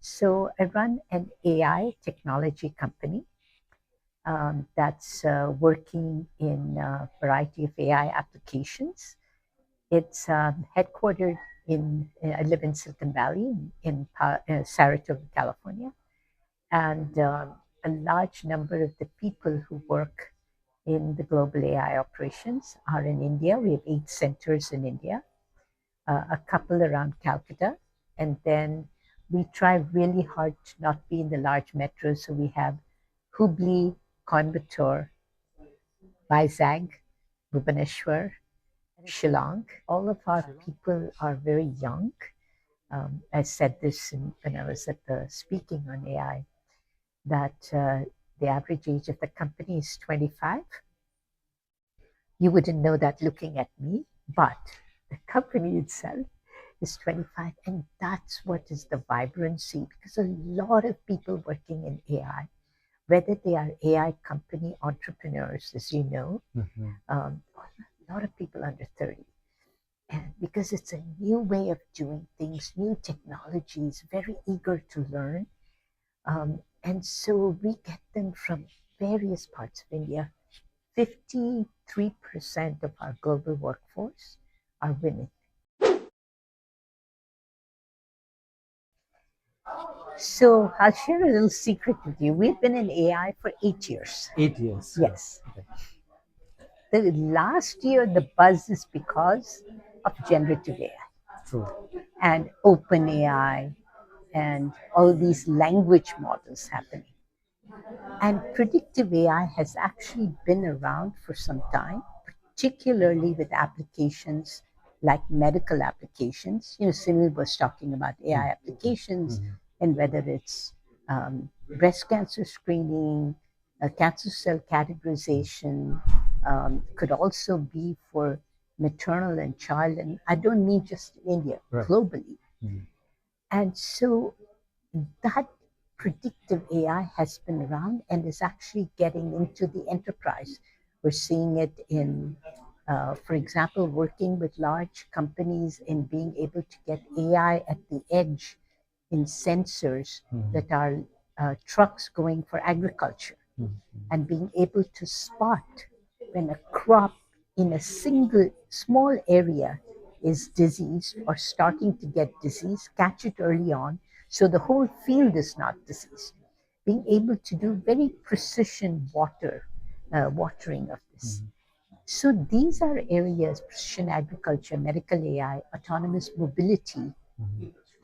So I run an AI technology company that's working in a variety of AI applications. It's headquartered I live in Silicon Valley in Saratoga, California. And a large number of the people who work in the global AI operations are in India. We have 8 centers in India, a couple around Calcutta, and then we try really hard to not be in the large metros. So we have Hubli, Coimbatore, Vizag, Bhubaneswar, Shillong. All of our people are very young. I said this when I was at the speaking on AI, that the average age of the company is 25. You wouldn't know that looking at me, but the company itself is 25. And that's what is the vibrancy, because a lot of people working in AI, whether they are AI company entrepreneurs, as you know, a lot of people under 30. And because it's a new way of doing things, new technologies, very eager to learn. And so we get them from various parts of India. 53% of our global workforce are women. So I'll share a little secret with you. We've been in AI for 8 years. 8 years. Yes. The last year, the buzz is because of generative AI True. and open AI and all these language models happening. And predictive AI has actually been around for some time, particularly with applications like medical applications. Sunil was talking about AI applications and whether it's breast cancer screening, cancer cell categorization, could also be for maternal and child. And I don't mean just in India, Right. globally. And so that predictive AI has been around and is actually getting into the enterprise. We're seeing it in, for example, working with large companies in being able to get AI at the edge in sensors that are trucks going for agriculture, and being able to spot when a crop in a single small area is diseased or starting to get disease, catch it early on so the whole field is not diseased. Being able to do very precision watering of this. So these are areas: precision agriculture, medical AI, autonomous mobility.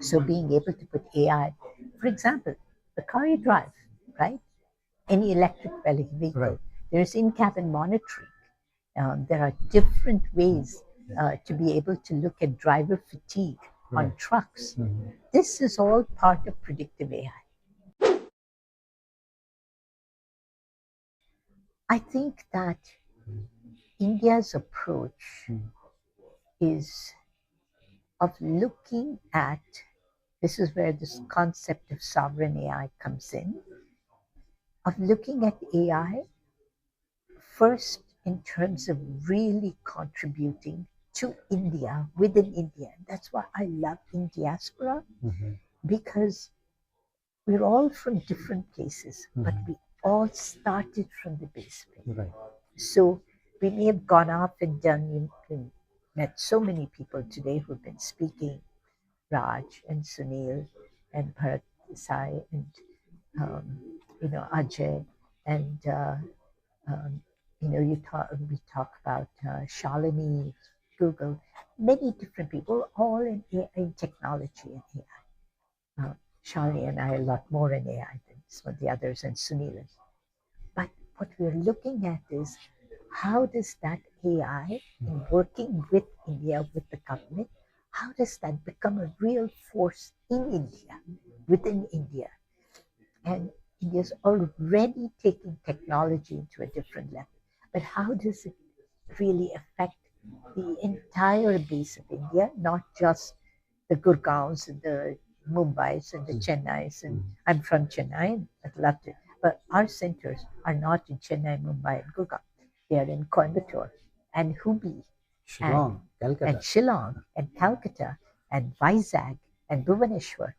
So being able to put AI, for example, the car you drive, right? Any electric vehicle, Right. there's in-cabin monitoring. There are different ways to be able to look at driver fatigue on Right. trucks. This is all part of predictive AI. I think that India's approach is of looking at, this is where this concept of sovereign AI comes in, of looking at AI first in terms of really contributing to India, within India. That's why I love in Diaspora, because we're all from different places, but we all started from the base. Right. So we may have gone off and done, met so many people today who've been speaking, Raj and Sunil and Bharat Desai and Ajay and we talk about Shalini, Google, many different people, all in technology and AI. Shalini and I a lot more in AI than some of the others, and Sunil. But what we're looking at is, how does that AI, in working with India, with the government, how does that become a real force in India, within India? And India's already taking technology into a different level. But how does it really affect the entire base of India, not just the Gurgaons and the Mumbais and the Chennais? And I'm from Chennai, and I'd love to. But our centers are not in Chennai, Mumbai, and Gurgaon. They are in Coimbatore and Hubli Shillong, Calcutta. and Shillong and Calcutta and Vizag and Bhubaneswar.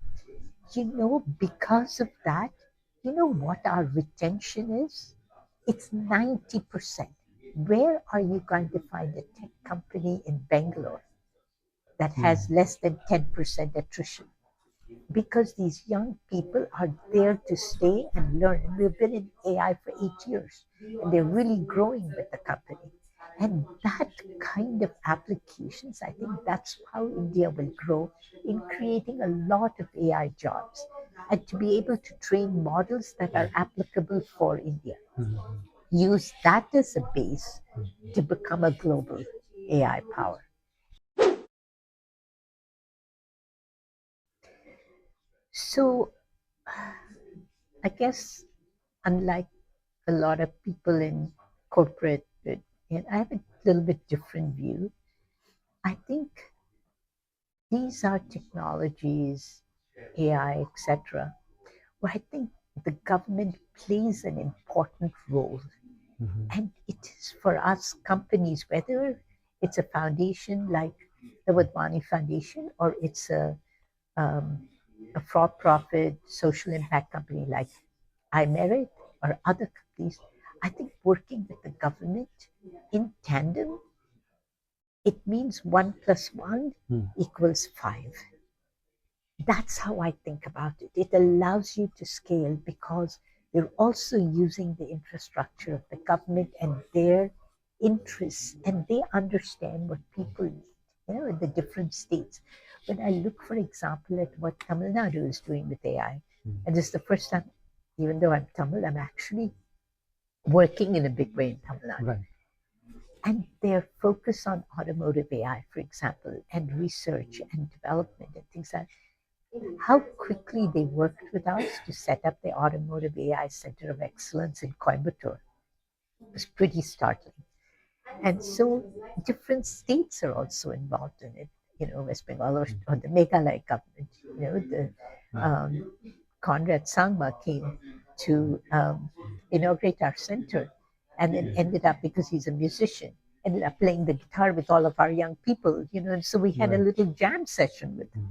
Because of that, what our retention is? It's 90%. Where are you going to find a tech company in Bangalore that has less than 10% attrition? Because these young people are there to stay and learn. And we've been in AI for 8 years, and they're really growing with the company. And that kind of applications, I think that's how India will grow in creating a lot of AI jobs and to be able to train models that are applicable for India. Use that as a base to become a global AI power. So I guess, unlike a lot of people in corporate, and I have a little bit different view. I think these are technologies, AI, etc., where I think the government plays an important role. And it is for us companies, whether it's a foundation like the Wadhwani Foundation or it's um, a for-profit social impact company like iMerit or other companies, I think working with the government in tandem, it means 1 plus 1 equals 5. That's how I think about it. It allows you to scale because you're also using the infrastructure of the government and their interests, and they understand what people need, in the different states. When I look, for example, at what Tamil Nadu is doing with AI, and this is the first time, even though I'm Tamil, I'm actually working in a big way in Tamil Nadu. Right. And their focus on automotive AI, for example, and research and development and things like that, how quickly they worked with us to set up the Automotive AI Center of Excellence in Coimbatore was pretty startling. And so different states are also involved in it. West Bengal or the Meghalaya government, Conrad Sangma came to inaugurate our center and then ended up, because he's a musician, ended up playing the guitar with all of our young people, and so we had a little jam session with him.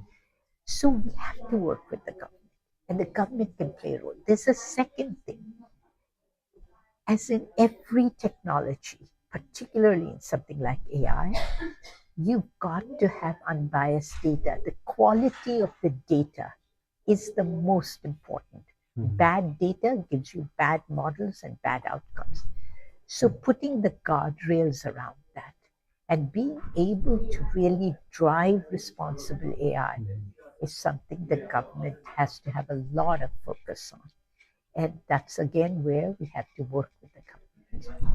So we have to work with the government, and the government can play a role. There's a second thing. As in every technology, particularly in something like AI, you've got to have unbiased data. The quality of the data is the most important. Bad data gives you bad models and bad outcomes. So putting the guardrails around that and being able to really drive responsible AI is something the government has to have a lot of focus on. And that's again where we have to work with the government.